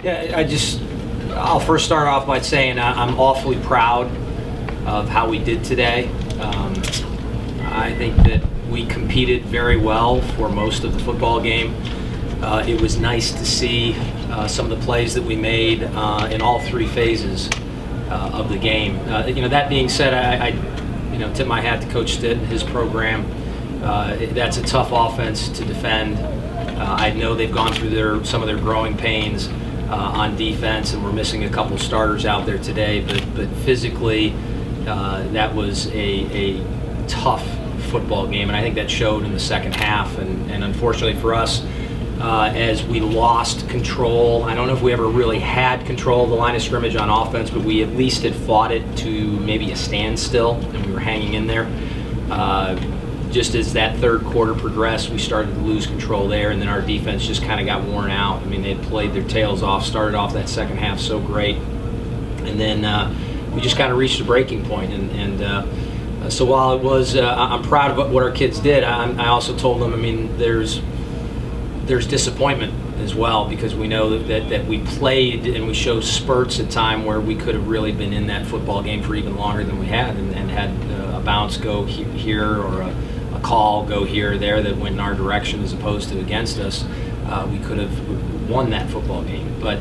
Yeah, I'll first start off by saying I'm awfully proud of how we did today. I think that we competed very well for most of the football game. It was nice to see some of the plays that we made in all three phases of the game. That being said, I tip my hat to Coach Stitt and his program. That's a tough offense to defend. I know they've gone through some of their growing pains on defense, and we're missing a couple starters out there today. But physically, that was a tough football game, and I think that showed in the second half. And unfortunately for us, as we lost control, I don't know if we ever really had control of the line of scrimmage on offense, but we at least had fought it to maybe a standstill, and we were hanging in there. Just as that third quarter progressed, we started to lose control there, and then our defense just kind of got worn out. I mean, they had played their tails off, started off that second half so great, and then we just kind of reached a breaking point. So while it was, I'm proud of what our kids did, I also told them, I mean, there's disappointment as well, because we know that we played and we showed spurts at time where we could have really been in that football game for even longer than we had, and had a bounce go here or a call go here or there that went in our direction as opposed to against us. We could have won that football game, but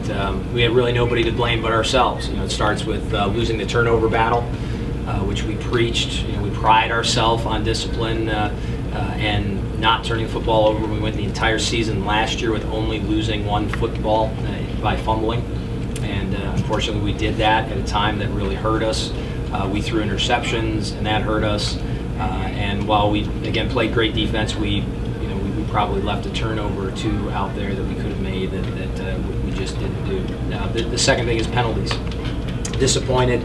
we had really nobody to blame but ourselves. It starts with losing the turnover battle, which we preached. We pride ourselves on discipline and not turning the football over. We went the entire season last year with only losing one football by fumbling, and unfortunately we did that at a time that really hurt us. We threw interceptions, and that hurt us. And while we again played great defense, we probably left a turnover or two out there that we could have made that we just didn't do. Now the second thing is penalties. Disappointed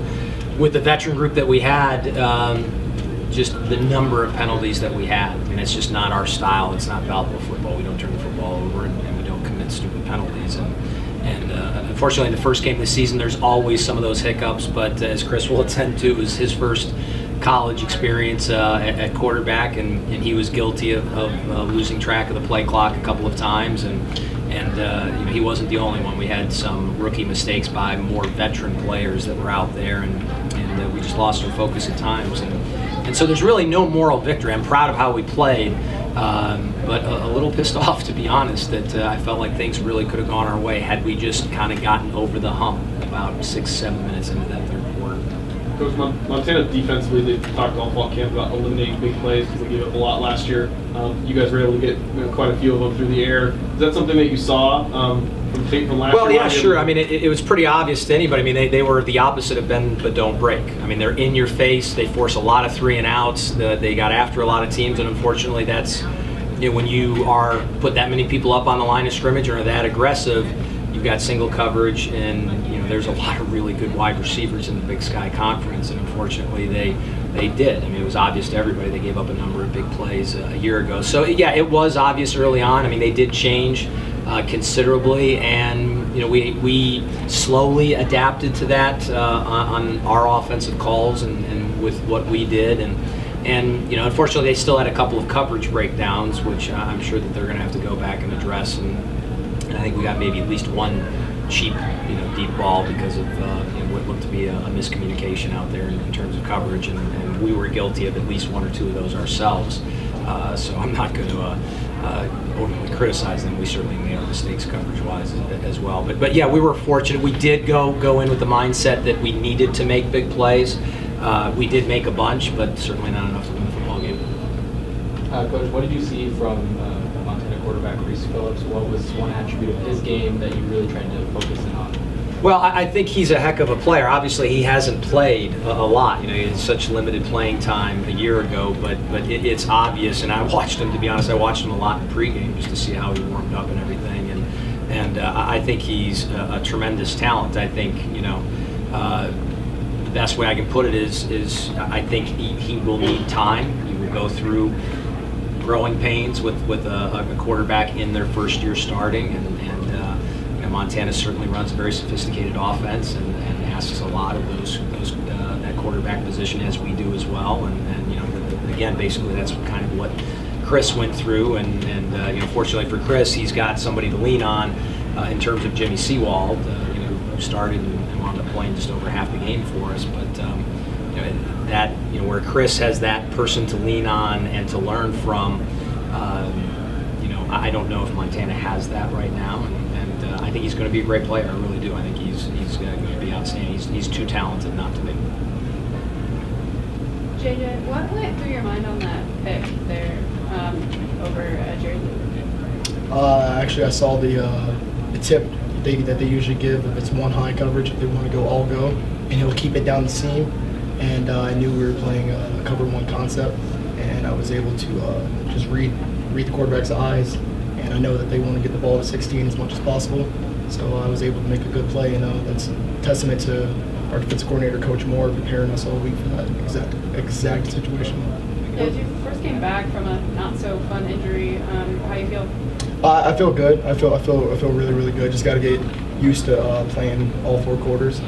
with the veteran group that we had. Just the number of penalties that we had. I mean, it's just not our style. It's not Valpo football. We don't turn the football over, and we don't commit stupid penalties. And unfortunately, in the first game of the season, there's always some of those hiccups. But as Chris will attend to, it was his first college experience at quarterback, and he was guilty of losing track of the play clock a couple of times. And he wasn't the only one. We had some rookie mistakes by more veteran players that were out there, and we just lost our focus at times. And so there's really no moral victory. I'm proud of how we played, but a little pissed off, to be honest, that I felt like things really could have gone our way had we just kind of gotten over the hump about 6-7 minutes into that third quarter. Coach, Montana defensively, they talked all fall camp about eliminating big plays because they gave up a lot last year. You guys were able to get quite a few of them through the air. Is that something that you saw from tape from last year? Well, yeah, sure. I mean, it was pretty obvious to anybody. I mean, they were the opposite of bend but don't break. I mean, they're in your face. They force a lot of 3-and-outs. They got after a lot of teams, and unfortunately, that's when you are put that many people up on the line of scrimmage or are that aggressive, you've got single coverage, and there's a lot of really good wide receivers in the Big Sky Conference, and unfortunately they did. I mean, it was obvious to everybody. They gave up a number of big plays a year ago. So yeah, it was obvious early on. I mean, they did change considerably, and we slowly adapted to that on our offensive calls and with what we did, and unfortunately they still had a couple of coverage breakdowns, which I'm sure that they're going to have to go back and address, and I think we got maybe at least one cheap deep ball because of what looked to be a miscommunication out there in terms of coverage, and we were guilty of at least one or two of those ourselves. So I'm not going to overly criticize them. We certainly made our mistakes coverage-wise as well. But yeah, we were fortunate. We did go in with the mindset that we needed to make big plays. We did make a bunch, but certainly not enough to win the football game. Coach, what did you see from Montana quarterback Reese Phillips? What was one attribute of his game that you really tried to focus in on? Well, I think he's a heck of a player. Obviously, he hasn't played a lot. He had such limited playing time a year ago, but it's obvious. And I watched him, to be honest, I watched him a lot in pregame just to see how he warmed up and everything. And I think he's a tremendous talent. I think, the best way I can put it is I think he will need time. He will go through growing pains with a quarterback in their first year starting, and Montana certainly runs a very sophisticated offense and asks a lot of those that quarterback position, as we do as well, and again, basically that's kind of what Chris went through, and fortunately for Chris, he's got somebody to lean on in terms of Jimmy Seawald, who started and wound up playing just over half the game for us. But where Chris has that person to lean on and to learn from, I don't know if Montana has that right now, and I think he's going to be a great player. I really do. I think he's going to be outstanding. He's too talented not to be. JJ, what went through your mind on that pick there over Jersey? Actually, I saw the tip that they usually give if it's one high coverage, if they want to go all go, and he'll keep it down the seam. And I knew we were playing a cover one concept, and I was able to just read the quarterback's eyes, and I know that they want to get the ball to 16 as much as possible. So I was able to make a good play, and that's a testament to our defensive coordinator, Coach Moore, preparing us all week for that exact situation. Yeah, it was your first game back from a not so fun injury. How you feel? I feel good. I feel really, really good. Just got to get used to playing all 4 quarters.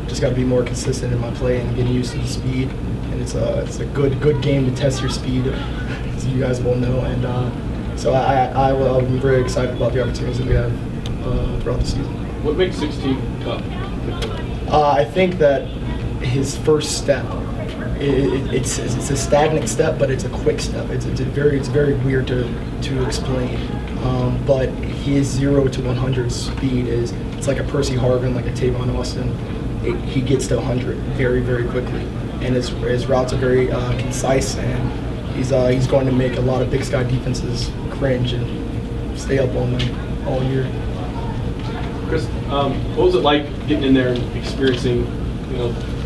Just got to be more consistent in my play and getting used to the speed. And it's a good game to test your speed, as you guys will know. And so I'm very excited about the opportunities that we have throughout the season. What makes 16 tough? I think that his first step, it's a stagnant step, but it's a quick step. It's very weird to explain. But his 0 to 100 speed it's like a Percy Harvin, like a Tavon Austin. He gets to 100 very, very quickly, and his routes are very concise, and he's going to make a lot of Big Sky defenses cringe and stay up on them all year. Chris, what was it like getting in there and experiencing,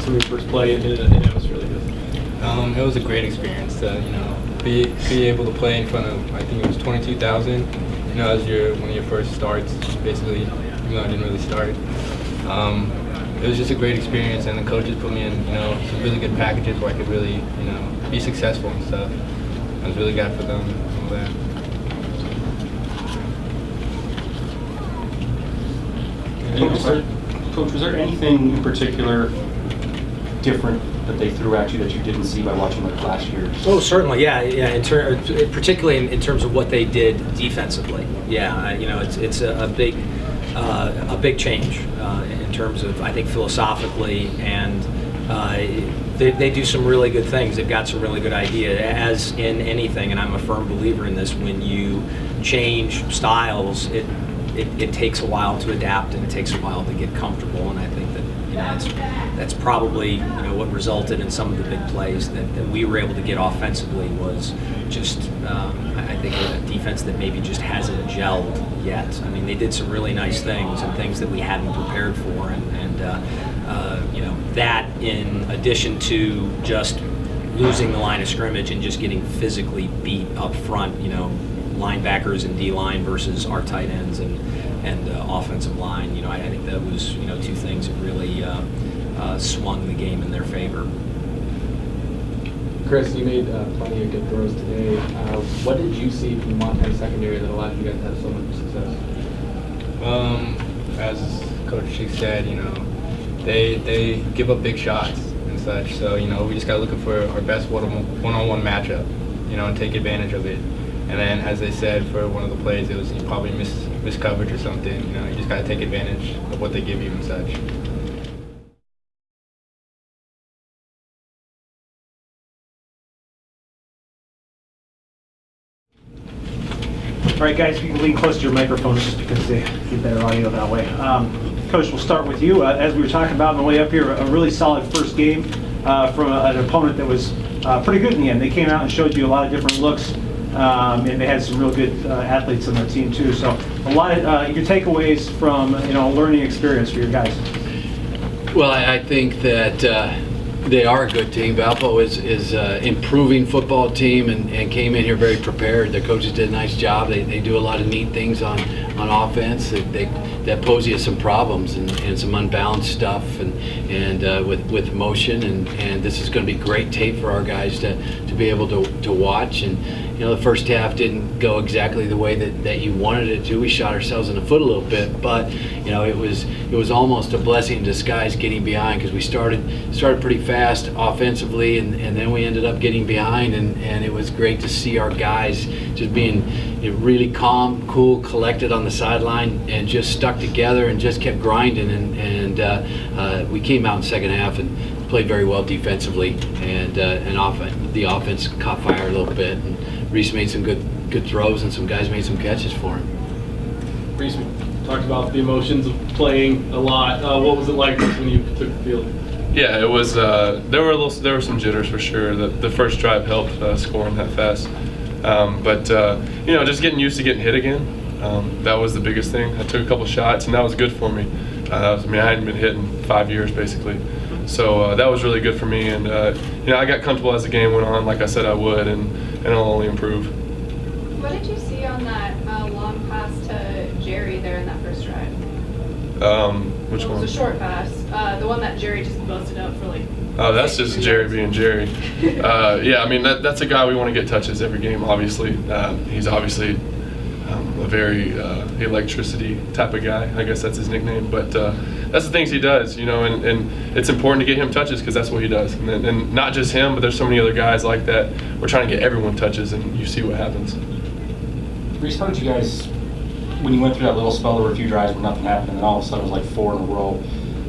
some of your first play in an atmosphere like this? It was a great experience to, be able to play in front of, I think it was 22,000, as one of your first starts, basically, even though I didn't really start. It was just a great experience, and the coaches put me in, some really good packages where I could really, be successful and stuff. I was really glad for them and all that. Coach, was there anything in particular different that they threw at you that you didn't see by watching like last year? Oh, certainly, yeah. Particularly in terms of what they did defensively. Yeah, it's a big change in terms of, I think, philosophically, and they do some really good things. They've got some really good ideas, as in anything, and I'm a firm believer in this. When you change styles, it takes a while to adapt, and it takes a while to get comfortable, and I think that that's probably what resulted in some of the big plays that we were able to get offensively. Was just I think a defense that maybe just hasn't gelled yet. I mean, they did some really nice things and things that we hadn't prepared for, and that in addition to just losing the line of scrimmage and just getting physically beat up front, linebackers and D-line versus our tight ends and offensive line. I think that was two things that really swung the game in their favor. Chris, you made plenty of good throws today. What did you see from the Montana secondary that allowed you guys to have so much success? As Coach Schye said, they give up big shots and such. So we just got to look for our best one-on-one matchup, and take advantage of it. And then, as they said, for one of the plays, it was probably miss coverage or something. You just got to take advantage of what they give you and such. All right, guys, if you can lean close to your microphones just because they get better audio that way. Coach, we'll start with you. As we were talking about on the way up here, a really solid first game from an opponent that was pretty good in the end. They came out and showed you a lot of different looks, and they had some real good athletes on their team too. So a lot of your takeaways from a learning experience for your guys. Well, I think that they are a good team. Valpo is improving football team and came in here very prepared. Their coaches did a nice job. They do a lot of neat things on offense that pose you some problems and some unbalanced stuff and with motion and this is going to be great tape for our guys to be able to watch. And the first half didn't go exactly the way that you wanted it to. We shot ourselves in the foot a little bit, but it was almost a blessing in disguise getting behind, because we started pretty fast offensively and then we ended up getting behind, and it was great to see our guys just being really calm, cool, collected on the sideline, and just stuck together and just kept grinding. And we came out in the second half and played very well defensively, and the offense caught fire a little bit. And Reese made some good throws, and some guys made some catches for him. Reese, we talked about the emotions of playing a lot. What was it like when you took the field? Yeah, it was. There were some jitters for sure. The first drive helped scoring that fast, but just getting used to getting hit again. That was the biggest thing. I took a couple shots, and that was good for me. I hadn't been hit in 5 years basically, so that was really good for me. And I got comfortable as the game went on, like I said I would, and it'll only improve. What did you see on that long pass to Jerry there in that first drive? Which one? It was a short pass. The one that Jerry just busted up for like. Oh, that's just Jerry being Jerry. Yeah, I mean that's a guy we want to get touches every game. Obviously, he's obviously a very electricity type of guy. I guess that's his nickname. But that's the things he does, and it's important to get him touches because that's what he does. And not just him, but there's so many other guys like that. We're trying to get everyone touches, and you see what happens. Reese, how did you guys, when you went through that little spell, there were a few drives where nothing happened, and then all of a sudden it was like 4 in a row.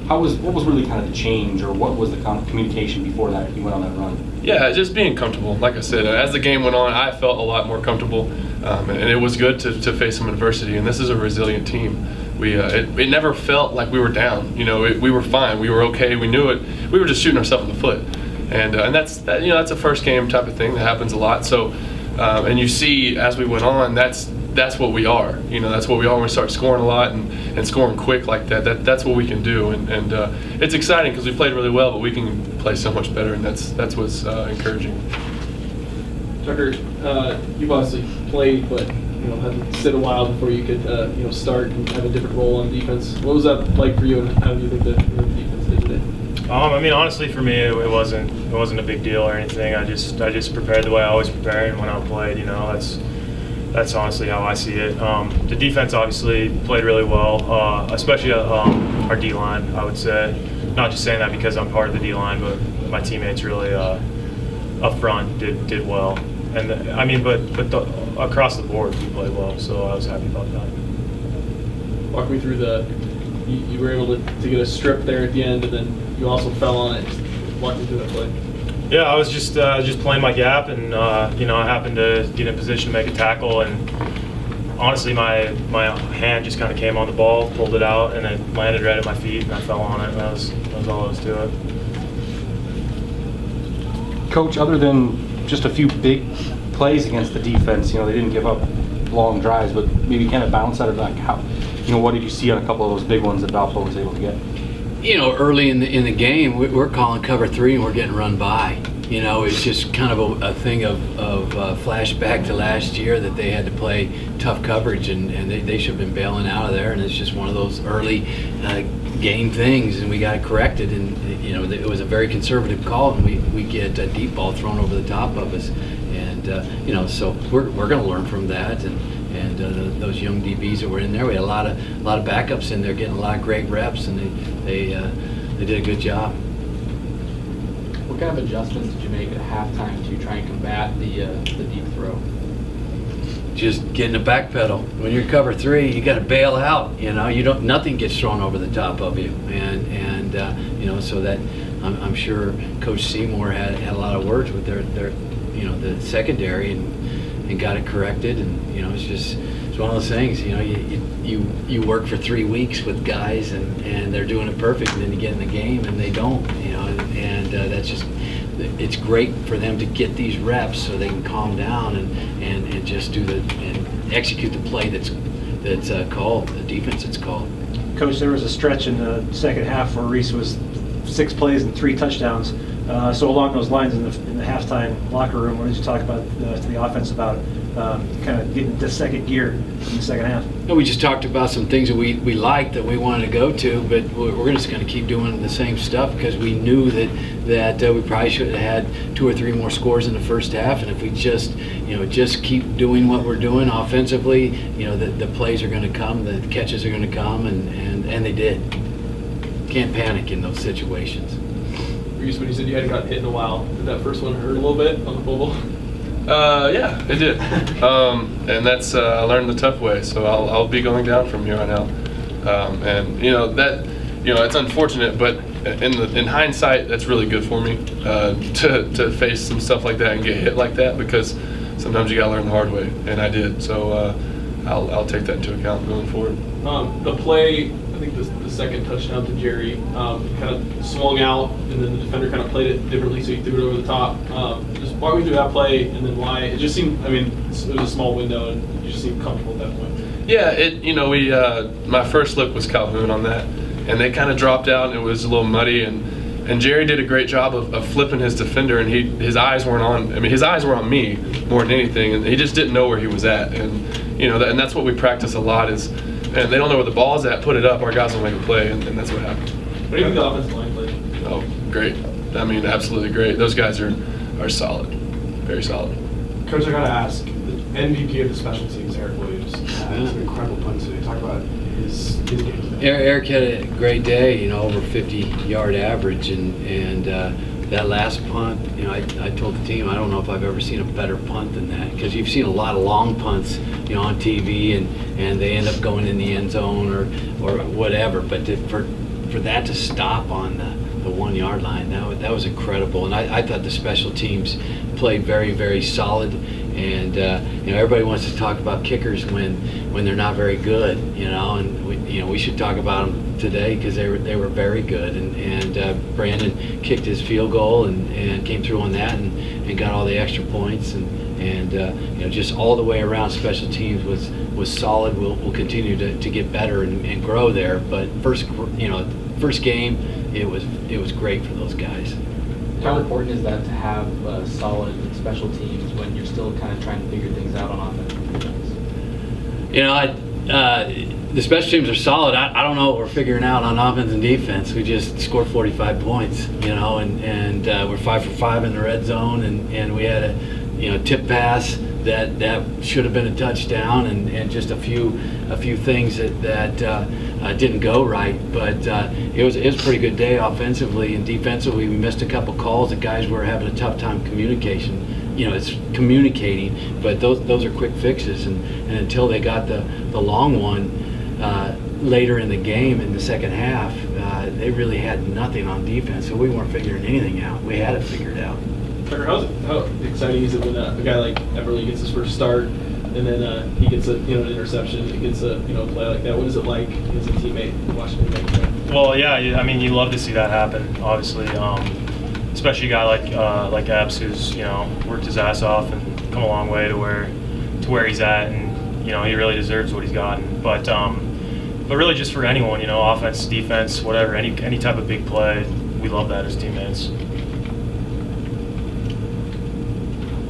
What was really kind of the change, or what was the kind of communication before that you went on that run? Yeah, just being comfortable. Like I said, as the game went on, I felt a lot more comfortable, and it was good to face some adversity. And this is a resilient team. It never felt like we were down. We were fine. We were okay. We knew it. We were just shooting ourselves in the foot, and that's a first game type of thing that happens a lot. So, and you see as we went on, that's what we are. That's what we are when we start scoring a lot and scoring quick like that. That's what we can do, and it's exciting because we played really well, but we can play so much better, and that's what's encouraging. Tucker, you've obviously played, but had to sit a while before you could start and have a different role on defense. What was that like for you, and how do you think the defense did today? Honestly, for me, it wasn't a big deal or anything. I just prepared the way I always prepare, and when I played, that's honestly how I see it. The defense obviously played really well, especially our D-line, I would say. Not just saying that because I'm part of the D-line, but my teammates really up front did well. And across the board we played well, so I was happy about that. Walk me through you were able to get a strip there at the end, and then you also fell on it. Just walk me through that play. Yeah, I was just playing my gap, and I happened to get in position to make a tackle, and honestly, my hand just kind of came on the ball, pulled it out, and it landed right at my feet, and I fell on it. And that was all there was to it. Coach, other than just a few big plays against the defense, they didn't give up long drives, but maybe kind of bounce out of like how, what did you see on a couple of those big ones that Valpo was able to get? Early in the game, we're calling cover 3 and we're getting run by. It's just kind of a thing of flashback to last year that they had to play tough coverage, and they should have been bailing out of there, and it's just one of those early game things, and we got it corrected, and it was a very conservative call, and we get a deep ball thrown over the top of us, and so we're going to learn from that, and those young DBs that were in there, we had a lot of backups in there getting a lot of great reps, and they did a good job. What kind of adjustments did you make at halftime to try and combat the deep throw? Just getting a back pedal. When you're cover 3, you got to bail out. Nothing gets thrown over the top of you, and so that I'm sure Coach Seymour had a lot of words with their the secondary and got it corrected, and it's one of those things. You work for 3 weeks with guys and they're doing it perfect, and then you get in the game and they don't. That's just, it's great for them to get these reps so they can calm down and just and execute the play that's called, the defense that's called. Coach, there was a stretch in the second half where Reese was 6 plays and 3 touchdowns. So along those lines, in the halftime locker room, what did you talk about to the offense about kind of getting to second gear in the second half? We just talked about some things that we liked that we wanted to go to, but we're just going to keep doing the same stuff because we knew that we probably should have had 2 or 3 more scores in the first half, and if we just keep doing what we're doing offensively, the plays are going to come, the catches are going to come, and they did. Can't panic in those situations. Reese, when you said you hadn't gotten hit in a while, did that first one hurt a little bit on the football? Yeah, it did. And that's I learned the tough way. So I'll be going down from here on out. And it's unfortunate, but in hindsight, that's really good for me to face some stuff like that and get hit like that, because sometimes you gotta learn the hard way, and I did. So I'll take that into account going forward. The play, I think the second touchdown to Jerry, kind of swung out, and then the defender kind of played it differently, so he threw it over the top. Just walk me through that play, and then why it just seemed. I mean, it was a small window, and you just seemed comfortable at that point. Yeah, we my first look was Calhoun on that, and they kind of dropped out, and it was a little muddy, and Jerry did a great job of flipping his defender, and his eyes weren't on. I mean, his eyes were on me more than anything, and he just didn't know where he was at, and and that's what we practice a lot is, and they don't know where the ball's at, put it up, our guys will make a play, and that's what happened. What do you think the offensive line played? Oh, great! I mean, absolutely great. Those guys are solid, very solid. Coach, I gotta ask, the MVP of the special teams, Eric Williams, had some incredible punts today. Talk about his game today. Eric had a great day, over 50-yard average, and that last punt, I told the team, I don't know if I've ever seen a better punt than that, because you've seen a lot of long punts, on TV, and they end up going in the end zone or whatever, but for that to stop on the 1 yard line, that was incredible, and I thought the special teams played very, very solid. And everybody wants to talk about kickers when they're not very good, and we should talk about them today because they were very good. And Brandon kicked his field goal and came through on that and got all the extra points and just all the way around special teams was solid. We'll continue to get better and grow there. But first game it was great for those guys. How important is that to have solid special teams when you're still kind of trying to figure things out on offense and defense? The special teams are solid. I don't know what we're figuring out on offense and defense. We just scored 45 points, and we're 5 for 5 in the red zone, and we had a tip pass that should have been a touchdown, and just a few things that didn't go right, but it was a pretty good day offensively and defensively. We missed a couple calls. The guys were having a tough time it's communicating, but those are quick fixes, and until they got the long one later in the game in the second half, they really had nothing on defense, so we weren't figuring anything out. We had it figured out. Tucker, how exciting is it when a guy like Everly gets his first start, and then he gets an interception, he gets a play like that? What is it like as a teammate watching him make that? Well, yeah, I mean, you love to see that happen, obviously, especially a guy like Epps, who's worked his ass off and come a long way to where he's at, and he really deserves what he's gotten. But really, just for anyone, offense, defense, whatever, any type of big play, we love that as teammates.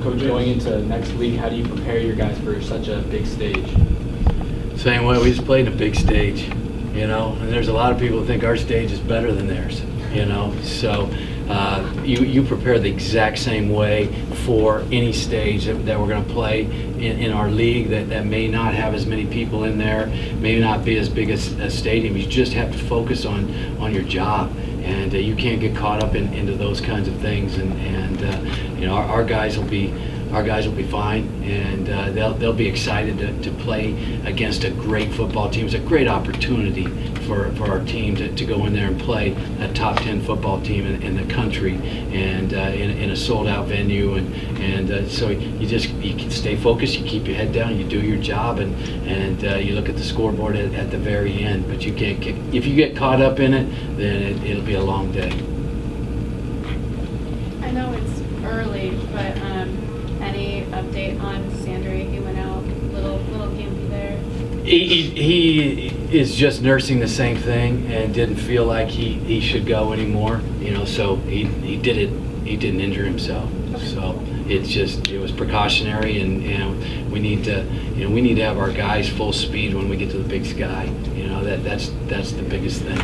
Coach, going into next week, how do you prepare your guys for such a big stage? Same way, we just played a big stage, and there's a lot of people who think our stage is better than theirs, so you prepare the exact same way for any stage that we're going to play in our league that may not have as many people in there, may not be as big as a stadium. You just have to focus on your job, and you can't get caught up into those kinds of things, and our guys will be fine, and they'll be excited to play against a great football team. It's a great opportunity for our team to go in there and play a top 10 football team in the country, and in a sold out venue, and so you can stay focused, you keep your head down, you do your job, and you look at the scoreboard at the very end. But you can't if you get caught up in it, then it'll be a long day. I know it's early, but any update on Sandry? He went out, little campy there. He is just nursing the same thing and didn't feel like he should go anymore. So he did it. He didn't injure himself. So it was precautionary, and we need to have our guys full speed when we get to the Big Sky. That's the biggest thing.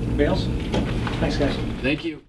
Anybody else? Thanks, guys. Thank you.